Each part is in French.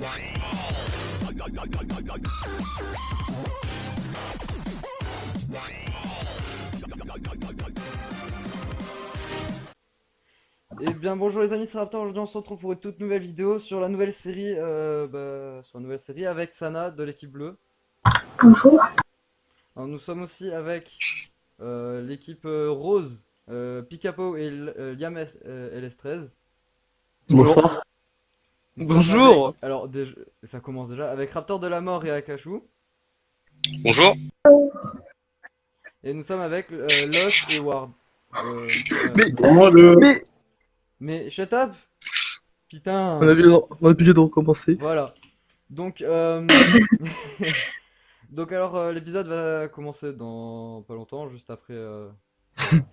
Eh bien bonjour les amis, c'est Raptor, aujourd'hui on se retrouve pour une toute nouvelle vidéo sur la nouvelle série, avec Sana de l'équipe bleue. Bonjour. Alors, nous sommes aussi avec l'équipe rose, Picapo et Liam LS13. Bonsoir. Nous sommes Bonjour. avec, alors ça commence déjà, avec Raptor de la mort et Akashu. Bonjour. Et nous sommes avec Lost et Ward. Mais, Bonjour. Mais shut up! Putain! on a obligé de recommencer. Voilà. Donc, donc alors l'épisode va commencer dans pas longtemps, juste après.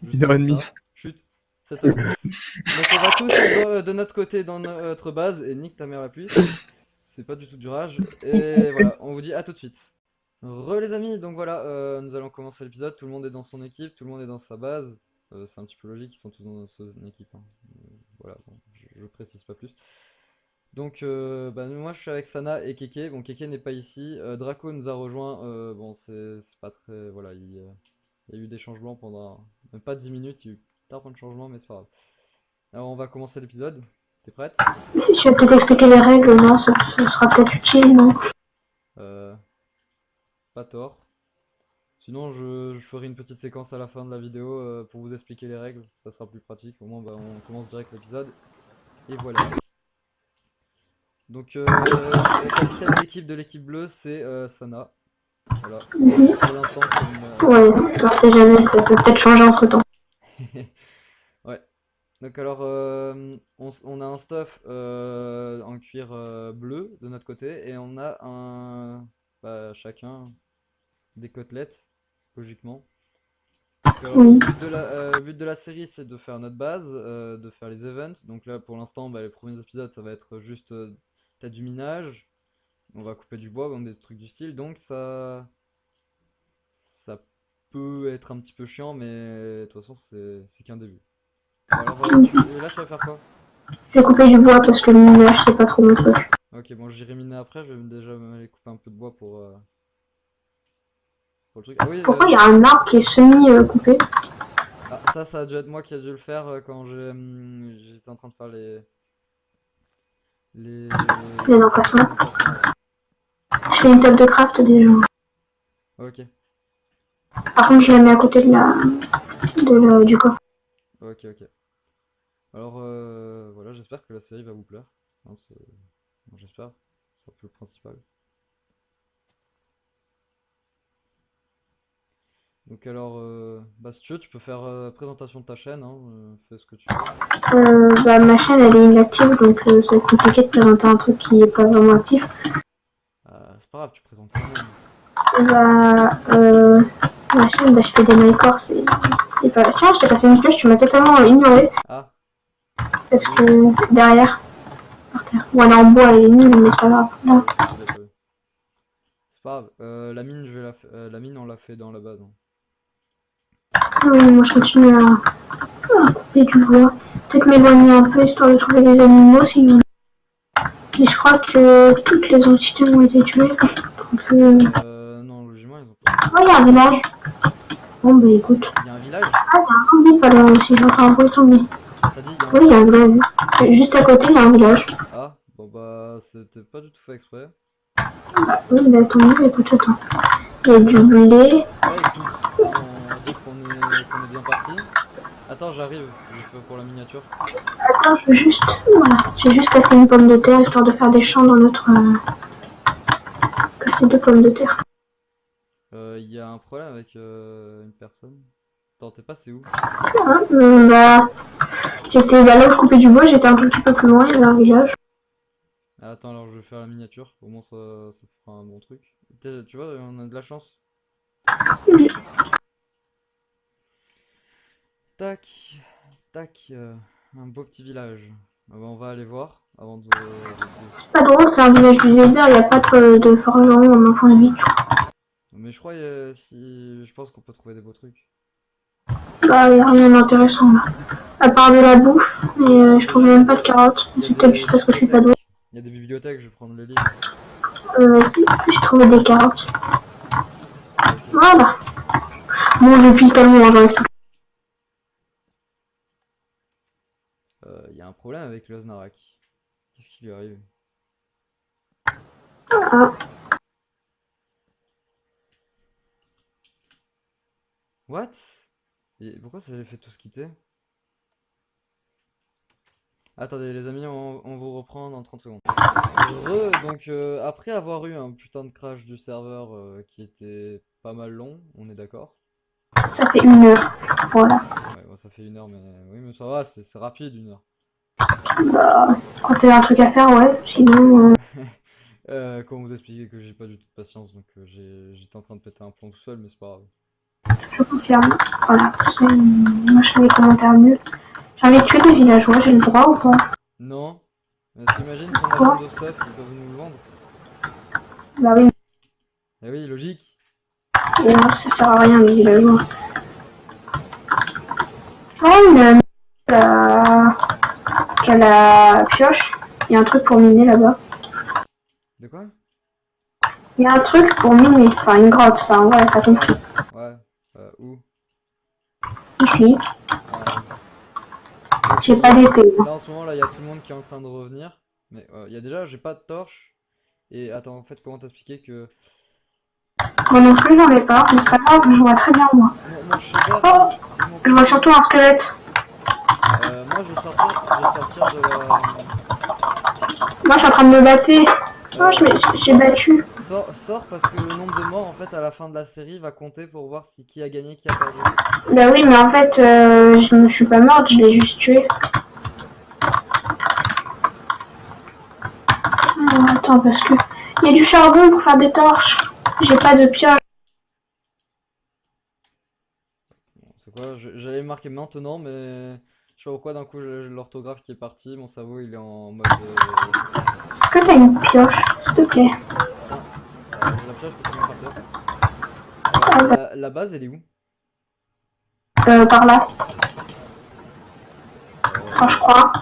Juste 1h30. ça. Chut, 7 heures. Donc on va tous de notre côté dans notre base et nique ta mère la pluie. C'est pas du tout du rage. Et voilà, on vous dit à tout de suite. Les amis, donc voilà, nous allons commencer l'épisode. Tout le monde est dans son équipe, tout le monde est dans sa base. C'est un petit peu logique, ils sont tous dans son équipe, hein. Voilà, bon, je précise pas plus. Donc moi je suis avec Sana et Keke. Bon, Keke n'est pas ici. Draco nous a rejoint. Bon, c'est pas très. Voilà, il y a eu des changements pendant même pas 10 minutes. Il y a eu tellement de changements, mais c'est pas grave. Alors on va commencer l'épisode. T'es prête? Je vais peut-être expliquer les règles, non, ça sera peut-être utile, non? Pas tort. Sinon je ferai une petite séquence à la fin de la vidéo pour vous expliquer les règles. Ça sera plus pratique. Au moins on commence direct l'épisode. Et voilà. Donc le capitaine d'équipe de l'équipe bleue c'est Sana. Voilà. Pour l'instant c'est une... Ouais, on sait jamais, ça peut peut-être changer entre temps. Ouais. Donc alors on a un stuff en cuir bleu de notre côté et on a chacun des côtelettes, logiquement. Donc, alors, Oui. le but de la série c'est de faire notre base, de faire les events. Donc là pour l'instant les premiers épisodes ça va être juste t'as du minage, on va couper du bois, des trucs du style. Donc ça peut être un petit peu chiant, mais de toute façon c'est qu'un début. Alors là tu vas faire quoi? Je vais couper du bois parce que le minage c'est pas trop mon truc. Ok, bon j'irai miner après, je vais déjà aller couper un peu de bois pour le truc. Ah oui, Pourquoi il y a un arbre qui est semi-coupé? ça a dû être moi qui a dû le faire quand j'étais en train de faire les emplacements. Je fais une table de craft déjà. Ok, Par contre, je la mets à côté du coffre. ok. Alors voilà, j'espère que la série va vous plaire. Hein, bon, j'espère, c'est un peu le principal. Donc alors, si tu veux, tu peux faire présentation de ta chaîne, hein, fais ce que tu veux. Ma chaîne elle est inactive donc ça va être compliqué de présenter un truc qui est pas vraiment actif. C'est pas grave, tu présentes toi-même. Ma chaîne, je fais des mycors, c'est pas... Tiens, je t'ai passé une pioche, tu m'as totalement ignoré. Ah, Parce que derrière, par terre. Ou elle est en bois, elle est nulle, mais c'est pas grave. Là. c'est pas grave. La mine, la mine, on l'a fait dans la base, hein. Ah oui, moi je continue à couper du bois. Peut-être m'éloigner un peu histoire de trouver des animaux si vous voulez. Mais je crois que toutes les entités ont été tuées. Donc, Non, logiquement, ils ont pas. oh, il y a un village. Bon, bah écoute. Il y a un village? Ah, il y a un zombie pas loin aussi, j'entends un bruit tomber. T'as dit Oui, il y a un village. Juste à côté, il y a un village. Ah, bon c'était pas du tout fait exprès. Oui, bah tant mieux, écoute, attends. Il y a du blé. Ouais, écoute, on va dire qu'on est bien parti. Attends, j'arrive, je fais pour la miniature. Attends, j'ai juste cassé une pomme de terre histoire de faire des champs dans notre... Casser 2 pommes de terre. Il y a un problème avec une personne. Attends, t'es passé où? J'étais là où je coupais du bois, j'étais un tout petit peu plus loin, il y avait un village. Ah, attends, alors je vais faire la miniature, au moins ça fera un bon truc. Tu vois, on a de la chance. Oui. Tac, un beau petit village. On va aller voir avant de... C'est pas drôle, c'est un village du désert, il n'y a pas de forgeron en enfant de vie. Mais je crois, je pense qu'on peut trouver des beaux trucs. Bah, il n'y a rien d'intéressant là. À part de la bouffe, et je trouve même pas de carottes. C'est peut-être juste parce que je suis pas douée. Il y a des bibliothèques, je vais prendre le livre. Vas-y, j'ai trouvé des carottes. Voilà. Bon, je pile tellement, j'enlève tout. Il y a un problème avec le Snarak. Qu'est-ce qui lui arrive? Ah, What? Et pourquoi ça avait fait tout se quitter? Attendez les amis, on vous reprend dans 30 secondes. Donc après avoir eu un putain de crash du serveur qui était pas mal long, on est d'accord? ça fait 1 heure. Voilà. Ouais, bon, ça fait 1 heure, mais oui, mais ça va, c'est rapide 1 heure. Bah, quand t'as un truc à faire, ouais. Sinon, Comment vous expliquer que j'ai pas du tout de patience, donc j'étais en train de péter un plomb tout seul, mais c'est pas grave. je confirme. Voilà. Moi, je fais des commentaires nuls. J'ai envie de tuer des villageois, j'ai le droit ou pas? Non? T'imagines si on a Quoi? besoin de stuff, ils peuvent nous le vendre? Bah oui. Eh oui, logique. Et non, ça sert à rien, les villageois. Oh, qui a la pioche. Il y a un truc pour miner là-bas. De quoi? Il y a un truc pour miner. Enfin, une grotte. Enfin, ouais, t'as compris. Ouais. Où? Ici. Donc, J'ai pas d'épée. là en ce moment, là, il y a tout le monde qui est en train de revenir. Mais il y a déjà, j'ai pas de torche. Et attends, en fait, comment t'expliquer que Moi non plus, j'en ai pas. Mais c'est pas grave, je vois très bien, moi. mon shader, Oh, mon je vois surtout un squelette. moi, je vais sortir de la. Moi, je suis en train de me battre. Oh, j'ai battu. Sors parce que le nombre de morts, en fait, à la fin de la série va compter pour voir qui a gagné, qui a perdu. Bah oui, mais en fait, je ne suis pas morte, je l'ai juste tué. Attends, parce que il y a du charbon pour faire des torches. J'ai pas de pioche. Bon, c'est quoi? J'allais marquer maintenant, mais je sais pas pourquoi d'un coup j'ai l'orthographe qui est parti. Mon cerveau il est en mode. Est-ce que t'as une pioche, s'il te plaît? Tiens, j'ai la pioche que tu m'as fait. Ah, bah, La base elle est où? par là. Enfin, je crois.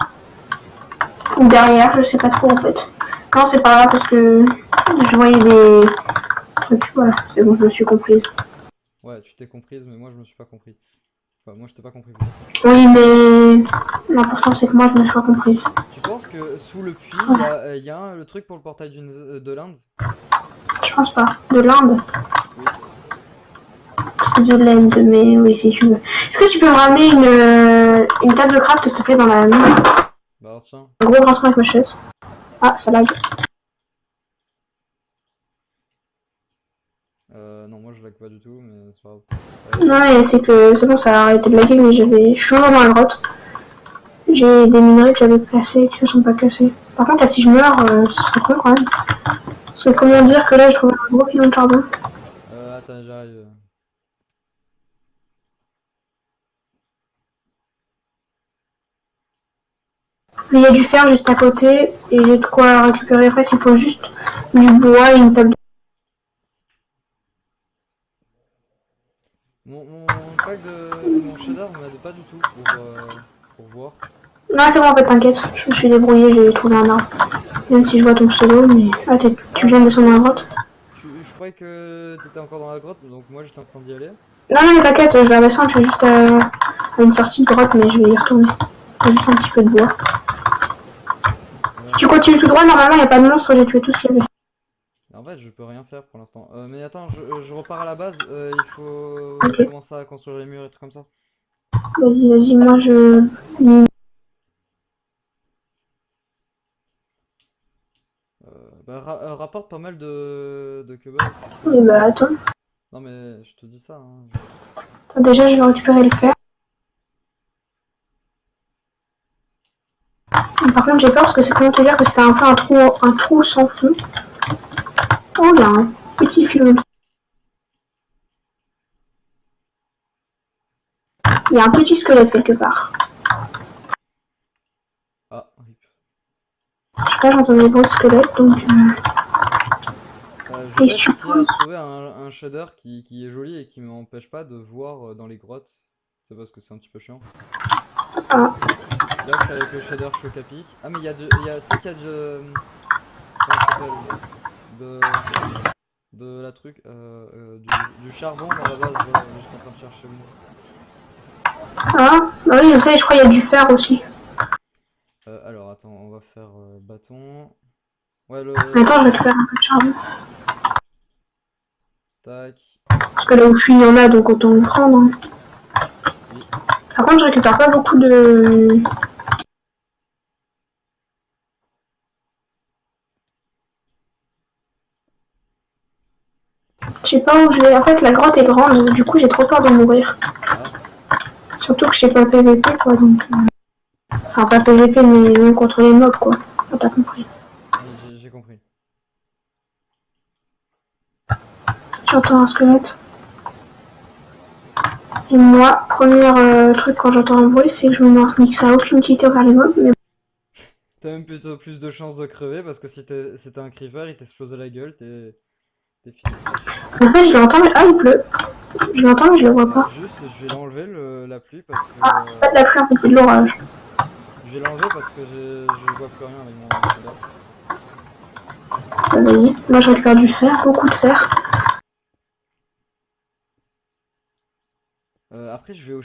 Ou derrière, je sais pas trop en fait. Non, c'est par là parce que je voyais des trucs. Voilà, c'est bon, je me suis comprise. Ouais, tu t'es comprise, mais moi je me suis pas compris. Enfin, moi je t'ai pas compris plutôt. Oui, mais l'important c'est que moi je me sois comprise. Tu penses que sous le puits il y a le truc pour le portail de l'Inde? Je pense pas. De l'Inde? Oui. C'est de l'Inde, mais oui, si tu veux. Est-ce que tu peux me ramener une table de craft, s'il te plaît, dans la mine? Bah alors tiens. Un gros grincement avec ma chaise. Ah, ça lag. Non, moi je lag pas du tout, mais c'est pas grave. Non, mais c'est que c'est bon, ça a arrêté de laguer, mais je suis toujours dans la grotte. J'ai des minerais que j'avais cassés qui ne sont pas cassés. Par contre, là, si je meurs, ce serait con quand même. Parce que comment dire que là, je trouve un gros filon de charbon. Attends, j'arrive. Il y a du fer juste à côté et j'ai de quoi récupérer. En fait, il faut juste du bois et une table de... Mon pack de mon shader m'aide pas du tout pour voir. Non, c'est bon, en fait, t'inquiète. Je me suis débrouillé, j'ai trouvé un arbre. Même si je vois ton pseudo, mais... Ah, tu viens de descendre dans la grotte? Je croyais que t'étais encore dans la grotte, donc moi j'étais en train d'y aller. Non, non, mais t'inquiète, je vais redescendre, je suis juste à une sortie de grotte, mais je vais y retourner. Faut juste un petit peu de bois. Si tu continues tout droit, normalement, il n'y a pas de monstre, j'ai tué tout ce qu'il y avait. En fait, je peux rien faire pour l'instant. Mais attends, je repars à la base. Il faut Ok. commencer à construire les murs et tout comme ça. Vas-y, vas-y, moi je... Rapporte pas mal de cobalt. Oui, bah attends. Non mais je te dis ça. Hein. Attends, déjà, je vais récupérer le fer. Par contre, j'ai peur parce que c'est comment te dire que c'était un peu un trou sans fond. Oh, il y a un petit filon de... Il y a un petit squelette quelque part. Ah, rip. Je sais pas, j'entends des bruits de squelette, donc... Je Et vais essayer suppose... de trouver un shader qui est joli et qui m'empêche pas de voir dans les grottes. C'est parce que c'est un petit peu chiant. Ah. Là, je suis avec le shader choc à pic. Ah, mais il y a tu sais qu'il y a comment ça s'appelle? De, de la truc, du charbon dans la base, voilà, juste en train de chercher moi. Ah, bah oui, je sais, je crois qu'il y a du fer aussi. Alors, attends, on va faire bâton. Ouais, Attends, je récupère un peu de charbon. tac. Parce que là où je suis, il y en a, donc autant le prendre. Hein. Oui. Par contre, je récupère pas beaucoup de... Je sais pas où je vais. En fait, la grotte est grande, du coup, j'ai trop peur de mourir. Ah, Surtout que je sais pas PVP, quoi, donc... Enfin, pas PVP, mais même contre les mobs, quoi. Ah, t'as compris. oui, j'ai compris. J'entends un squelette. Et moi, premier truc quand j'entends un bruit, c'est que je me mets en sneak. Ça a aucune utilité vers les mobs, mais T'as même plutôt plus de chances de crever parce que si c'était un creeper, il t'explose la gueule, t'es fini. en fait, je l'entends, mais... Ah, il pleut. Je l'entends, mais je le vois pas. Juste, je vais l'enlever la pluie parce que Ah, c'est pas de la pluie, en fait, c'est de l'orage. je vais l'enlever parce que je vois plus rien avec mon shader. Bah, vas-y. Moi, je récupère du fer, beaucoup de fer. Après, je vais au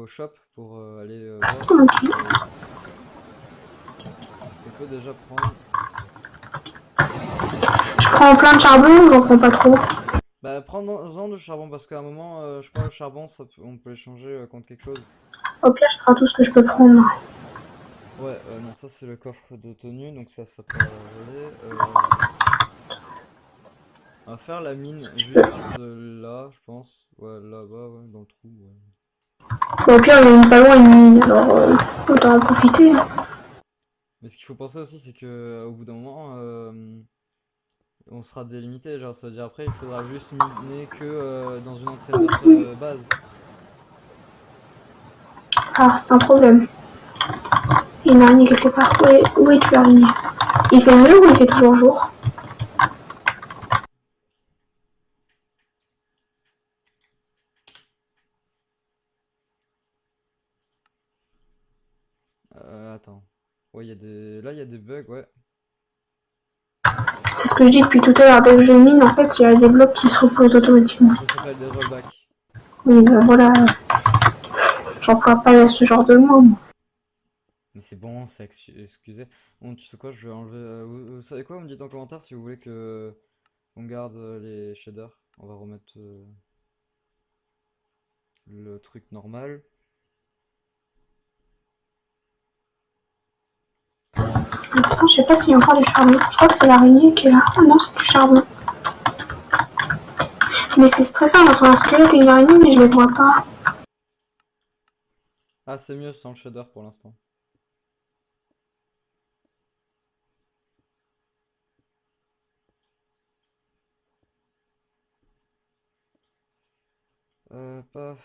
shop pour aller voir. Ok. On peut déjà prendre. Je prends plein de charbon ou j'en prends pas trop? Bah, prends-en du charbon parce qu'à un moment, je crois le charbon, on peut l'échanger contre quelque chose. Au pire, je prends tout ce que je peux prendre. Ouais, non, ça c'est le coffre de tenue, donc ça peut aller. On va faire la mine juste là, je pense. Ouais, là-bas, ouais, dans le trou. Ouais. Bon, au pire, il y a une pas loin une mine, alors autant en profiter. Mais ce qu'il faut penser aussi, c'est que au bout d'un moment, on sera délimité. Genre, ça veut dire après, il faudra juste miner que dans une entrée de notre base. Ah, c'est un problème. Il y a une araignée quelque part. Où es-tu, araignée? Il fait nuit ou il fait toujours jour? Attends. Ouais, là, il y a des bugs, ouais. C'est ce que je dis depuis tout à l'heure. Dès que je mine, en fait, il y a des blocs qui se reposent automatiquement. Ça s'appelle des rollbacks. Oui, ben voilà. J'emploie pas ce genre de mots. Moi. Mais c'est bon, c'est excusez. Bon, tu sais quoi, je vais enlever. Vous savez quoi, vous me dites en commentaire si vous voulez que on garde les shaders. On va remettre le truc normal. Attends, je sais pas s'il y a encore du charbon. Je crois que c'est l'araignée qui est là. Ah non, c'est du charbon. Mais c'est stressant, j'entends un squelette et une araignée, mais je les vois pas. Ah, c'est mieux sans le shader pour l'instant. Paf.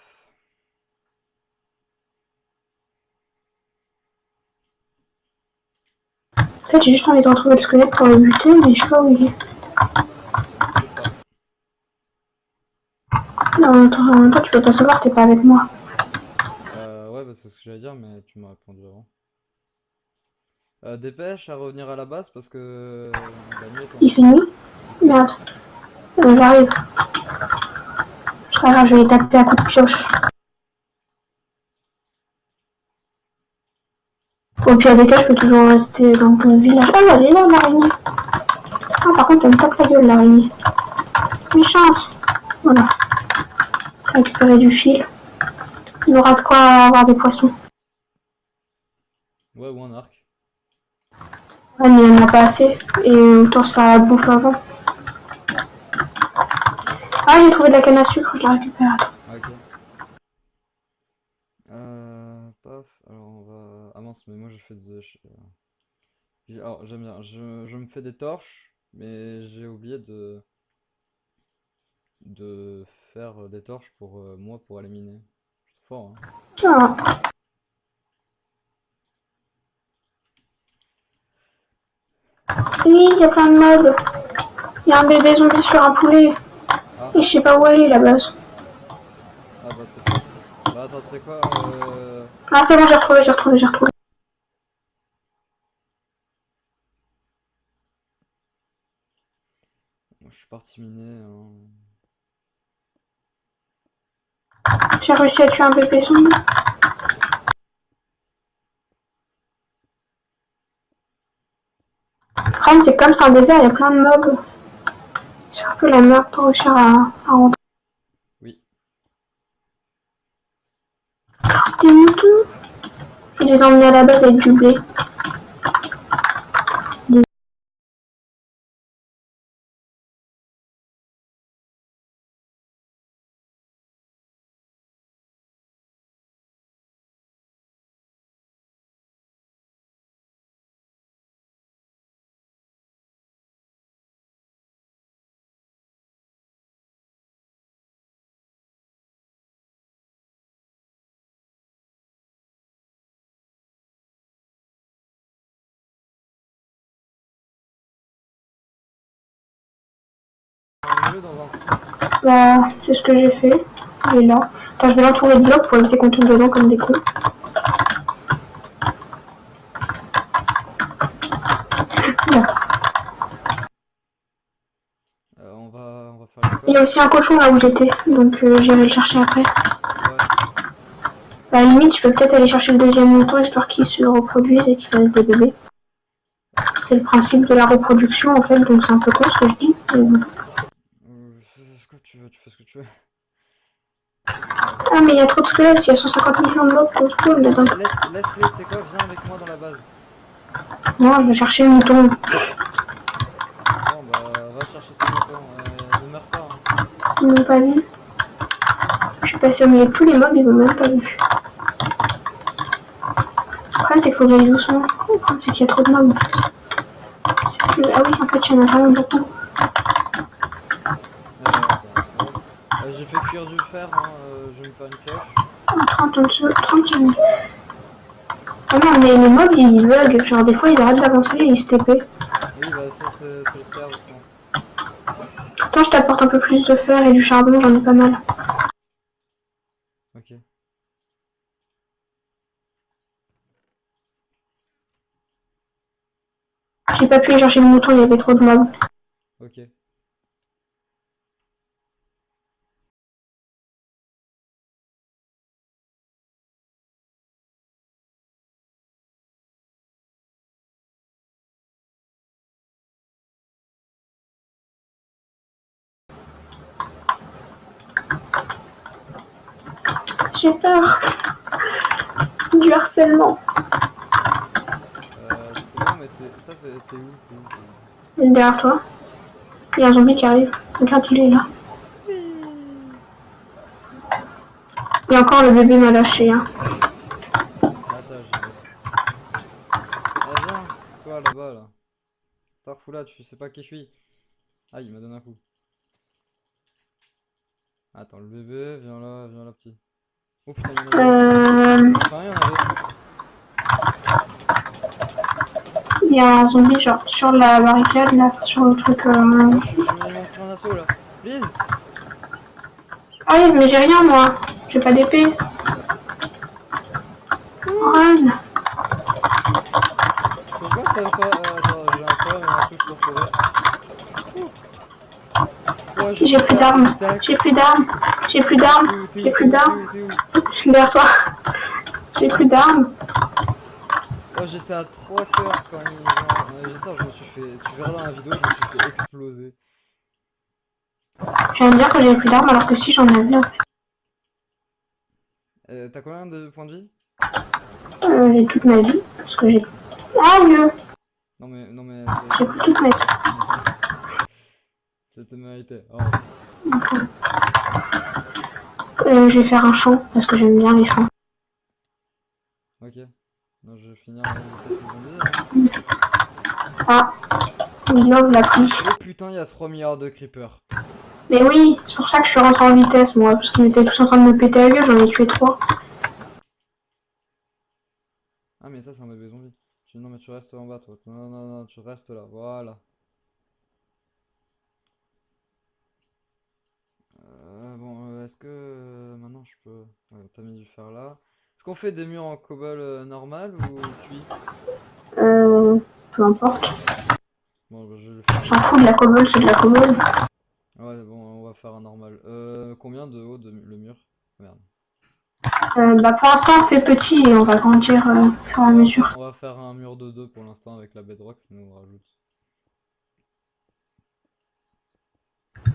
En fait, j'ai juste envie de retrouver le squelette pour le buter, mais je sais pas où il est. Bouge pas. Non, en même temps, tu peux pas savoir, t'es pas avec moi. Ouais, bah, c'est ce que j'allais dire, mais tu m'as répondu avant. Dépêche à revenir à la base parce que la nuit est Il tombée. fait nuit. Merde. J'arrive. C'est pas grave, je vais les taper à coups de pioche. Au pire des cas, je peux toujours rester dans ton village. Ah, elle est là, l'araignée. Ah, par contre, elle me tape la gueule, l'araignée. Méchante. Voilà. Récupérer du fil. Il y aura de quoi avoir des poissons. Ouais, ou un arc. Ouais, mais il n'y en a pas assez. Et autant se faire la bouffe avant. Ah, j'ai trouvé de la canne à sucre, je la récupère. Attends. Ah, ok. Paf. Alors on va. Ah mince, mais moi j'ai fait de. Alors j'aime bien. Je me fais des torches, mais j'ai oublié de faire des torches pour moi pour aller miner. Je suis trop fort, hein. Ah. Oui, il y a plein de mobs. Il y a un bébé zombie sur un poulet. Ah, Et je sais pas où elle est, la base. ah bah peut-être. Bah attends, tu sais quoi Ah, c'est bon, j'ai retrouvé. Moi, je suis parti miner. Hein. J'ai réussi à tuer un bébé zombie. Le problème, c'est que comme c'est un désert, il y a plein de mobs. C'est un peu la merde pour réussir à rentrer. Oui. Des moutons. Je vais les emmener à la base avec du blé. Mets-le dans un trou. Bah, c'est ce que j'ai fait. Il est là. Attends, je vais l'entourer de blocs pour éviter qu'on tombe dedans comme des cons. Là. On va faire Il y l'école. a aussi un cochon là où j'étais, donc j'irai le chercher après. Ouais. Bah, à la limite, je peux peut-être aller chercher le deuxième mouton histoire qu'il se reproduise et qu'il fasse des bébés. C'est le principe de la reproduction en fait, donc c'est un peu con ce que je dis. Mais bon. Fais ce que tu veux, tu fais ce que tu veux. Ah, mais il y a trop de squelettes, il y a 150 millions de mobs qu'on spawn dedans. Laisse-les, tu sais quoi, viens avec moi dans la base. Moi, je veux chercher le mouton. Bon, bah, va chercher ton mouton. Ne meurs pas. Hein. Ils m'ont pas vu. Je suis passé au milieu de tous les mobs, ils m'ont même pas vu. Le problème, c'est qu'il faut que j'aille doucement. Le problème, c'est qu'il y a trop de mobs en fait. Ah oui, en fait, il y en a vraiment beaucoup. Hop. J'ai fait cuire du fer, hein, je vais me faire une pioche. 30 secondes. Ah non, mais les mobs ils bug. Genre, des fois, ils arrêtent d'avancer et ils se TP. Oui, bah ça c'est le cerf, je pense. Attends, je t'apporte un peu plus de fer et du charbon, j'en ai pas mal. Ok. J'ai pas pu aller chercher le mouton, il y avait trop de mobs. Ok. J'ai peur. C'est du harcèlement. C'est bon, mais toi, t'es où? T'es où? T'es où? Et derrière toi, il y a un zombie qui arrive. Regarde, il est là. Oui. Et encore, le bébé m'a lâché. Hein. Attends, j'y vais. Viens, toi là-bas là. Starfoula, tu sais pas qui je suis. Ah, il m'a donné un coup. Attends, le bébé, viens là, petit. Oh putain, il y en avait beaucoup. Enfin, il y en avait. Il y a un zombie genre sur la barricade là, sur le truc. Oh, je suis monté en assaut là. Please. Ah oui, mais j'ai rien moi. J'ai pas d'épée. Run. Pourquoi t'as pas. Attends, j'ai un problème avec ma touche pour courir. Oh, j'ai J'ai plus plus d'armes, d'armes. j'étais à. J'ai plus d'armes. J'ai plus d'armes. T'es où? T'es J'ai où? T'es plus où? T'es d'armes. où? T'es où? Je suis derrière toi. J'ai plus d'armes. Oh, j'étais à 3 cœurs quand ils ont. Attends, je me suis fait. Tu verras dans la vidéo, je me suis fait exploser. Je viens de dire que j'avais plus d'armes alors que si j'en avais en fait. T'as combien de points de vie? J'ai toute ma vie. Parce que j'ai. Ah Dieu. Non mais J'ai plus toute ma vie. c'était mérité. Oh. Je vais faire un champ parce que j'aime bien les champs. Ok. Non, je vais finir d'inviter ces zombies. Hein. Ah. Il love la pluie. Oh putain, il y a 3 milliards de creepers. Mais oui, c'est pour ça que je suis rentrée en vitesse moi. Parce qu'ils étaient tous en train de me péter la gueule, j'en ai tué 3. Ah, mais ça, c'est un bébé zombie. Non, mais tu restes en bas, toi. Non, tu restes là. Voilà. Bon, est-ce que maintenant je peux. Ouais, t'as mis du fer là. Est-ce Est-ce qu'on fait des murs en cobble normal ou cuit? Peu importe. Bon, bah, je vais le On faire. s'en fout de la cobble, c'est de la cobble. Ouais, bon, on va faire un normal. Combien de haut le mur? Merde. Bah pour l'instant on fait petit et on va grandir au fur et à mesure. On va faire un mur de 2 pour l'instant avec la bedrock, ça nous rajoute.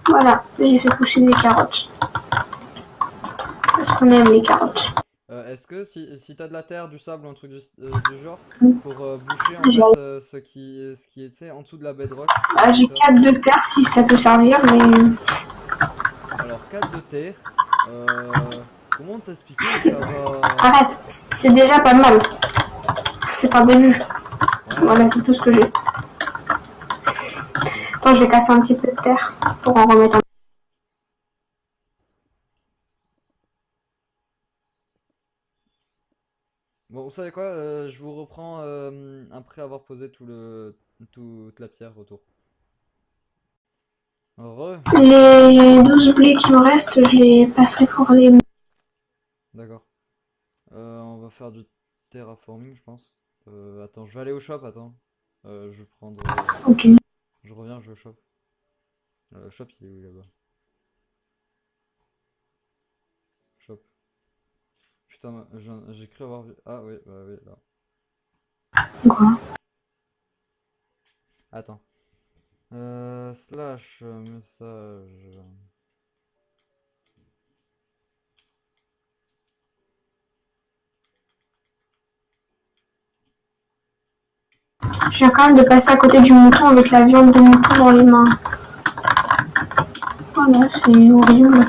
Voilà, j'ai fait pousser des carottes. Parce qu'on aime les carottes. Est-ce que si t'as de la terre, du sable ou un truc du genre, Mm. pour boucher en J'ai fait ce qui est tu sais, en dessous de la bedrock, j'ai ça. 4 de terre si ça peut servir, mais Alors 4 de terre, comment t'expliquer ça va. arrête, c'est déjà pas mal. C'est un début. Ouais, Voilà, c'est tout ce que j'ai. Attends, je vais casser un petit peu de terre pour en remettre un. bon, vous savez quoi, je vous reprends après avoir posé toute la pierre autour. Les 12 blés qui me restent, je les passerai pour les. D'accord. On va faire du terraforming, je pense. Attends, je vais aller au shop, attends. Je vais prendre. Ok. Je reviens, je vais au shop. Le shop, il est où là-bas? Shop. Putain, j'ai cru avoir vu. Ah, oui, bah oui, là. Quoi? Attends. Slash message. Je viens quand même de passer à côté du mouton avec la viande de mouton dans les mains. Voilà, c'est horrible.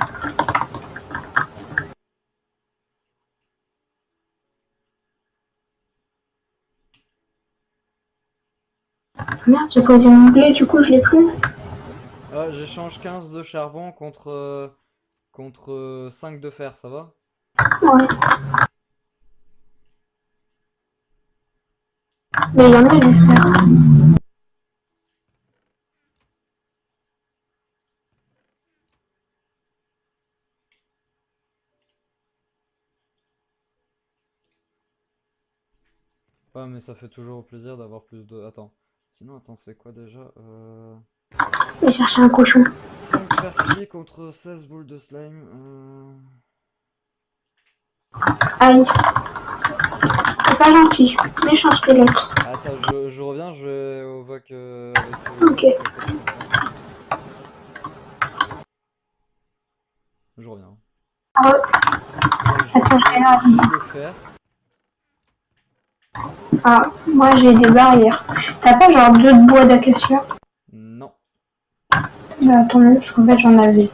Merde, j'ai posé mon blé, du coup je l'ai plus. Ah, j'échange 15 de charbon contre 5 de fer, ça va? Ouais. Mais il y en a du fer. Ouais, mais ça fait toujours plaisir d'avoir plus de. Attends. Sinon, attends, c'est quoi déjà? Je vais chercher un cochon. 5 fer cuit contre 16 boules de slime. Aïe. C'est pas gentil. Méchant squelette. Attends, je reviens, je vais au VOC avec Ok. la connaissance. Je reviens. Ah, attends, J'ai le fer. ah, moi j'ai des barrières. T'as pas genre 2 de bois d'acacia? Non. Bah tant mieux, parce qu'en fait j'en avais.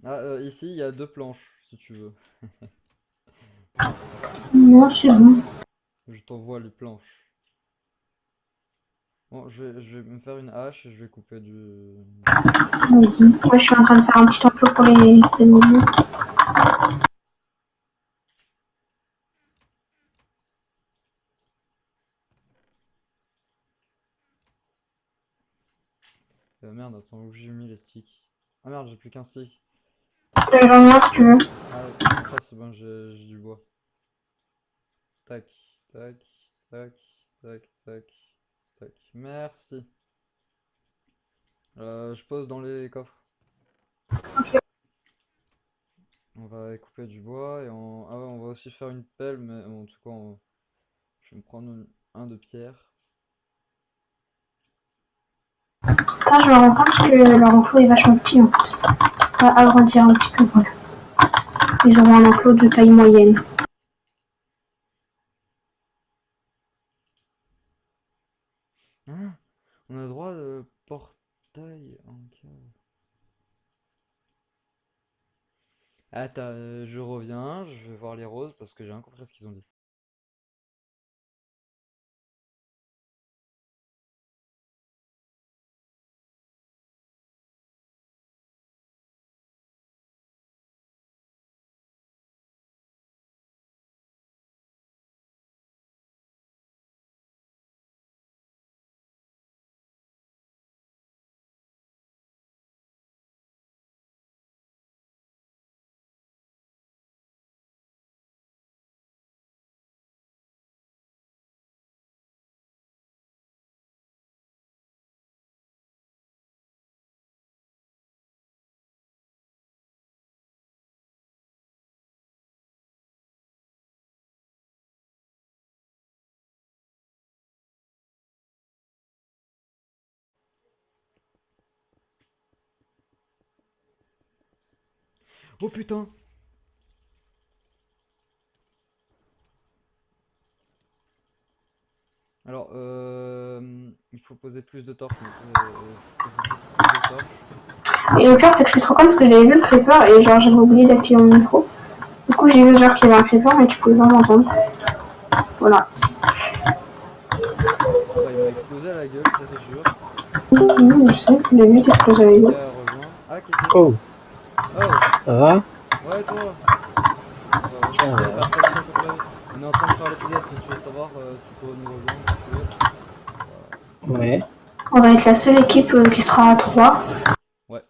Ah, ici, il y a 2 planches, si tu veux. Non, c'est bon. Je t'envoie les planches. Bon, je vais me faire une hache et je vais couper du. Vas-y. Moi je suis en train de faire un petit enclos pour les mouvements. Merde, attends, où j'ai mis les sticks? Ah merde, j'ai plus qu'un stick. J'en ai un si tu veux. Ah, ça c'est bon, j'ai du bois. Tac, tac, tac, tac, tac, tac. Merci. Je pose dans les coffres. On va couper du bois et ah ouais, on va aussi faire une pelle, mais en tout cas, je vais me prendre un de pierre. Là je me rends compte que leur enclos est vachement petit en fait. On va agrandir un petit peu, voilà. Ils auront un enclos de taille moyenne. Hein? On a le droit de portail en cave. Attends, je reviens, je vais voir les roses parce que j'ai rien compris à ce qu'ils ont dit. Oh putain. Alors, il faut poser plus de torches. Poser plus de torches. Et le pire, c'est que je suis trop con parce que j'avais vu le creeper et genre j'avais oublié d'activer mon micro. Du coup, j'ai dit genre qu'il y avait un creeper, mais tu pouvais pas m'entendre. Voilà. Bah, il m'a explosé à la gueule, ça c'est sûr. Je sais, j'ai vu t'exploser avec Il vous. a rejoint. Ah, Kéké. Oh, Oh, ça va? ouais, toi. Bah, Ça va. par contre, ça peut pas- on est en train de faire l'épisode, si tu veux savoir, tu peux nous rejoindre si tu veux. Ouais. On va être la seule équipe qui sera à 3. Ouais.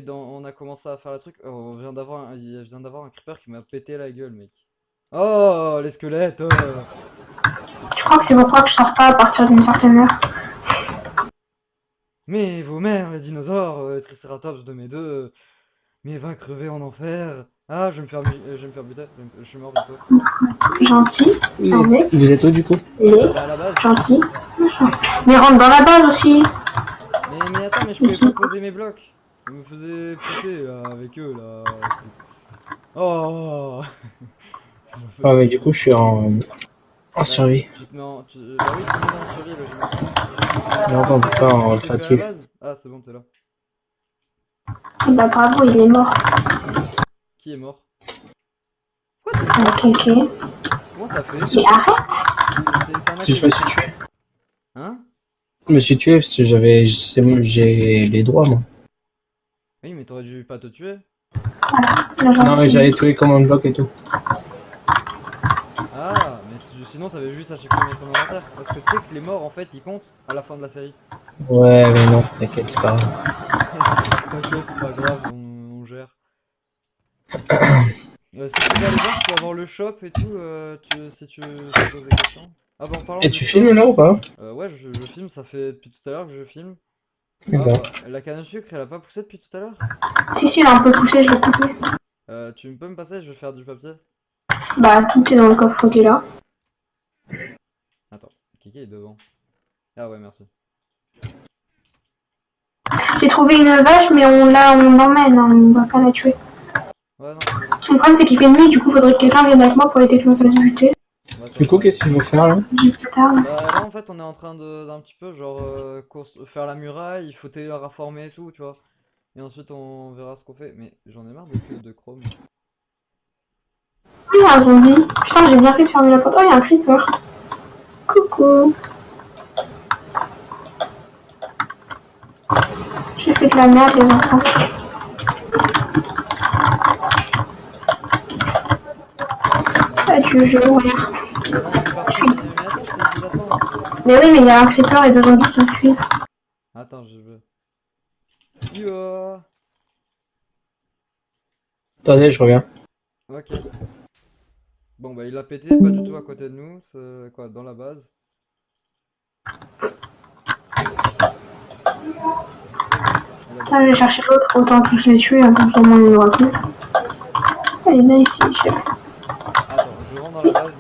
On a commencé à faire le truc. Il vient d'avoir un creeper qui m'a pété la gueule, mec. Oh, les squelettes. Je crois que c'est pourquoi que je sors pas à partir d'une certaine heure. Mais vos mères, les dinosaures, Triceratops de mes deux, mais va crever en enfer. Ah, je vais me faire buter. Je suis mort bientôt. Gentil, avec, Vous êtes où du coup? les, Bah, à la base. gentil, machin. Mais rentre dans la base aussi. Mais attends, mais je pouvais pas poser mes blocs. Je me faisais pousser là, avec eux là. Oh. Ouais, mais du coup, je suis en survie. Tu te mets en. Bah oui, tu te mets en survie logiquement. Non, on peut pas en Tu fais la créatif. base. Ah, c'est bon, t'es là. Bah bravo, il est mort. Qui est mort? Ok. Comment t'as fait? Mais arrête. C'est un Si je me suis accident. tué. Hein? Je me suis tué parce que j'ai les droits, moi. Oui, mais t'aurais dû pas te tuer. La Non, mais gentille. j'avais tous les command blocs et tout. Ah, mais sinon t'avais juste à supprimer ton inventaire. Parce que tu sais que les morts en fait ils comptent à la fin de la série. Ouais, mais non, t'inquiète, c'est pas grave. T'inquiète, c'est pas grave, on gère. Si tu veux aller voir, tu vas voir le shop et tout, si tu te poses des questions. Ah bah en parlant Et du tu shop, filmes là ou pas? ouais, je filme, ça fait depuis tout à l'heure que je filme. Ah, D'accord. bah, la canne à sucre, elle a pas poussé depuis tout à l'heure? Si, il a un peu poussé, je l'ai coupé. Tu peux me passer, je vais faire du papier. Bah, tout est dans le coffre qui est là. Attends, Kiki est devant. Ah ouais, merci. J'ai trouvé une vache, mais on l'emmène, hein, on va pas la tuer. Ouais, non, c'est bon. Le problème, c'est qu'il fait nuit, du coup, faudrait que quelqu'un vienne avec moi pour éviter que je me fasse buter. Bah, t'as Du coup, raison. qu'est-ce qu'il faut faire là? Juste plus tard. Bah là en fait on est en train d'un petit peu genre faire la muraille, il faut terraformer et tout, tu vois. Et ensuite on verra ce qu'on fait. Mais j'en ai marre des cubes de chrome. Il y a un zombie. Putain, j'ai bien fait de fermer la porte. Oh, il y a un creeper. Coucou. J'ai fait de la merde, les enfants. Adieu, je vais mourir. Non, on est parti. Mais attends, je t'ai dit d'attendre. Mais oui, mais il y a un creeper et deux zombies qui me suivent. Attends, je veux. Yo. Attendez, je reviens. Ok. Bon bah il a pété, pas du tout à côté de nous, c'est quoi, dans la base. Là, je vais chercher l'autre, autant tous les tuer, hein, comme ça, au moins, il n'y en aura plus. Elle est là, ici, chef. Attends, je rentre dans la base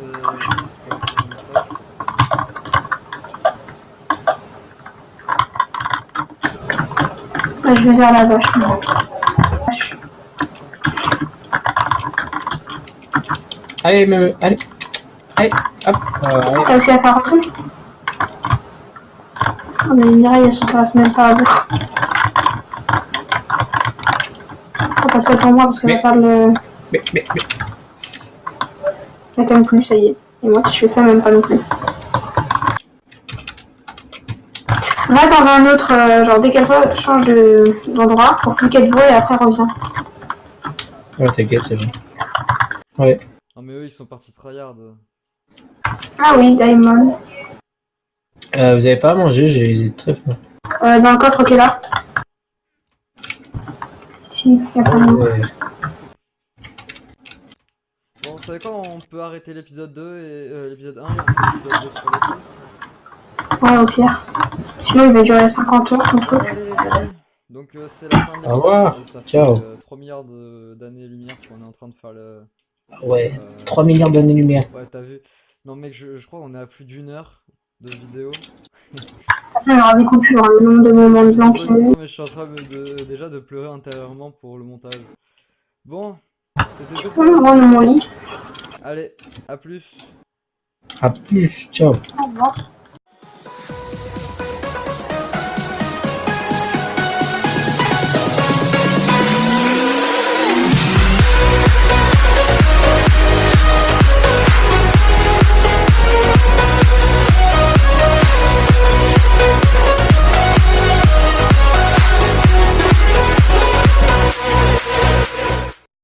Là, je vais vers la vache, moi. Vache. Allez, allez. Allez, hop. Allez. T'as réussi à faire rentrer? Oh, mais Mireille, elle s'intéresse même pas à vous. Oh, pas toi pour moi, parce que Mais- va faire le... Mais. Elle t'aime plus, ça y est. Et moi, si je fais ça, même pas non plus. Va dans un autre, genre dès qu'elle voit, change d'endroit pour plus qu'elle te voit et après reviens. Ouais, t'inquiète, c'est bon. Ouais. Non mais eux ils sont partis tryhard. Ah oui, Diamond. Vous avez pas à manger, j'ai très faim. Dans le coffre qui est là. Si, y a pas de mots. Ouais. Bon, vous savez quoi, on peut arrêter l'épisode 2 et l'épisode 1 et on fait l'épisode 2 sur le coup. Ouais, au pire. Sinon, il va durer 50 heures, ton truc. Allez les amis, donc c'est la fin de Au revoir. l'épisode. Ça fait Ciao. 3 milliards d'années-lumière qu'on est en train de faire le... Ouais. euh, 3 milliards d'années-lumière. Ouais, t'as vu. Non mec, je crois qu'on est à plus d'1 heure de vidéo. Ça, il y aura des coupures, hein, le nombre de moments de blanc Ouais, qu'il y a eu. mais je suis en train déjà de pleurer intérieurement pour le montage. Bon, c'était tout Je pour peux me rendre dans mon lit. Allez, à plus. À plus, ciao. Au revoir.